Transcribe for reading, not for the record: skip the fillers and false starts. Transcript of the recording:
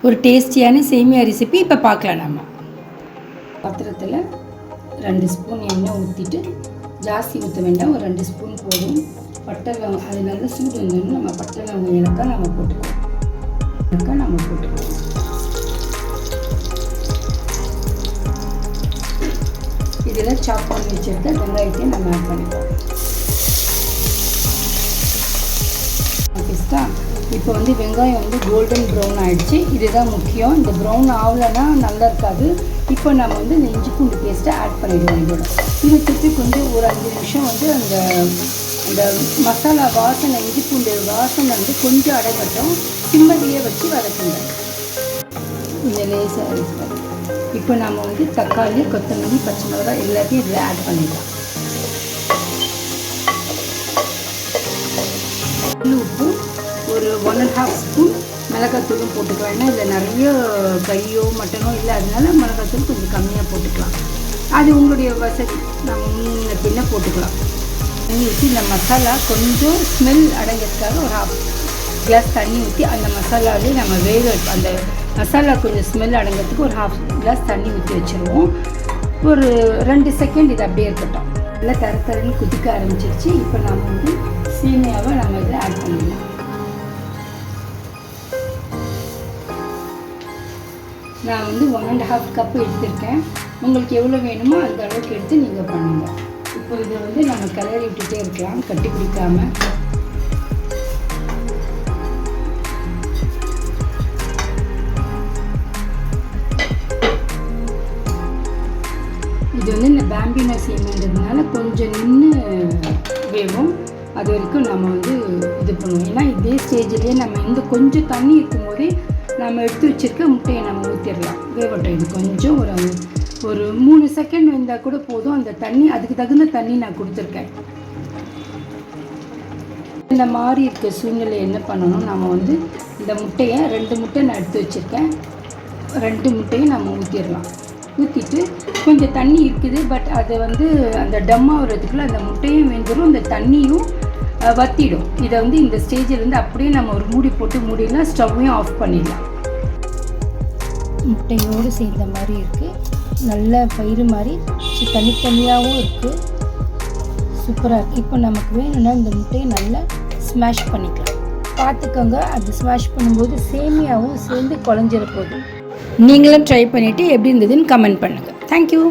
ஒரு டேஸ்டியான சேமியா ரெசிபி இப்போ பார்க்கலாம். நம்ம பாத்திரத்தில் 2 ஸ்பூன் எண்ணெய் ஊற்றிட்டு, ஜாஸ்தி ஊற்ற வேண்டாம், ஒரு 2 ஸ்பூன் போதும். பட்டை லவங்கம் அது நல்லா சூடு வந்தோம்னா நம்ம பட்டை லவங்கம் ஏலக்காய் நம்ம போட்டுக்குவோம். இதில் சாப் பண்ணி வச்சுருக்க வெங்காயத்தையும் நம்ம ஆட் பண்ணிக்குவோம். ஓகேஸ்டா, இப்போ வெங்காயம் கோல்டன் ப்ரௌன் ஆகிடுச்சு. இதுதான் முக்கியம். இந்த ப்ரௌன் ஆகலைன்னா நல்லா இருக்காது. இப்போ நம்ம இந்த இஞ்சி பூண்டு பேஸ்ட்டை ஆட் பண்ணிடுவோம். இதை சுற்றி கொஞ்சம் ஒரு 5 நிமிஷம் அந்த மசாலா வாசனை, இஞ்சி பூண்டு வாசனை கொஞ்சம் அடங்கட்டும். சிம்மதிலே வச்சு வதக்குங்க. இந்த லேசாக இருக்குது. இப்போ நம்ம தக்காளி, கொத்தமல்லி, பச்சை மிளகாய் எல்லாத்தையும் இதில் ஆட் பண்ணிடலாம். உப்பு ஒரு 1½ ஸ்பூன் மிளகாத்தூளும் போட்டுக்கலாம். ஏன்னா இதில் நிறைய கறியோ மட்டனோ இல்லை, அதனால மிளகாத்தூள் கொஞ்சம் கம்மியாக போட்டுக்கலாம். அது உங்களுடைய வசதி, நம்ம முன்ன பின்ன போட்டுக்கலாம். தண்ணி ஊற்றி இந்த மசாலா கொஞ்சம் ஸ்மெல் அடங்கிறதுக்காக ஒரு 1/2 கிளாஸ் தண்ணி ஊற்றி அந்த மசாலாவே நம்ம அந்த மசாலா கொஞ்சம் ஸ்மெல் அடங்கிறதுக்கு ஒரு 1/2 கிளாஸ் தண்ணி ஊற்றி வச்சுருவோம். ஒரு 2 செகண்ட் இது அப்படியே இருக்கட்டும். நல்லா தரன்னு குதிக்க ஆரம்பிச்சிருச்சு. இப்போ நம்ம சேமியாவை நம்ம இதில் ஆட் பண்ணிடலாம். நான் 1½ கப்பு எடுத்திருக்கேன். உங்களுக்கு எவ்வளோ வேணுமோ அந்த அளவுக்கு எடுத்து நீங்கள் பண்ணுங்கள். இப்போ இதை நம்ம கிளறி விட்டுட்டே இருக்கலாம், கட்டி பிடிக்காமல். இது இந்த பேம்பினோ சேமியான்றதுனால கொஞ்சம் நின்று வேகும். அது வரைக்கும் நம்ம இது பண்ணுவோம். ஏன்னா இதே ஸ்டேஜ்லேயே நம்ம கொஞ்சம் தண்ணி இருக்கும்போதே நம்ம எடுத்து வச்சுருக்க முட்டையை நம்ம ஊற்றிடலாம். வேகட்டும். இது கொஞ்சம் ஒரு 3 செகண்ட் வந்தால் கூட போதும். அந்த தண்ணி அதுக்கு தகுந்த தண்ணி நான் கொடுத்துருக்கேன். இந்த மாதிரி இருக்க சூழ்நிலை என்ன பண்ணணும், நம்ம இந்த முட்டையை 2 முட்டை நான் எடுத்து வச்சுருக்கேன். 2 முட்டையும் நம்ம ஊற்றிடலாம். ஊற்றிட்டு கொஞ்சம் தண்ணி இருக்குது, பட் அதை அந்த டம்மாகிறதுக்குள்ளே அந்த முட்டையும் வெந்துடும், அந்த தண்ணியும் வற்றிடும். இதை இந்த ஸ்டேஜில் அப்படியே நம்ம ஒரு மூடி போட்டு மூடிடலாம். ஸ்டவ்வையும் ஆஃப் பண்ணிடலாம். முட்டையோடு சேர்ந்த மாதிரி இருக்குது. நல்ல பயிறு மாதிரி தனித்தனியாகவும் இருக்குது. சூப்பராக இருக்குது. இப்போ நமக்கு வேணும்னா இந்த முட்டையை நல்லா ஸ்மாஷ் பண்ணிக்கலாம். பார்த்துக்கோங்க, அது ஸ்மாஷ் பண்ணும்போது சேமியாவும் சேர்ந்து குழஞ்சிட போகுது. நீங்களும் ட்ரை பண்ணிவிட்டு எப்படி இருந்ததுன்னு கமெண்ட் பண்ணுங்கள். தேங்க்யூ.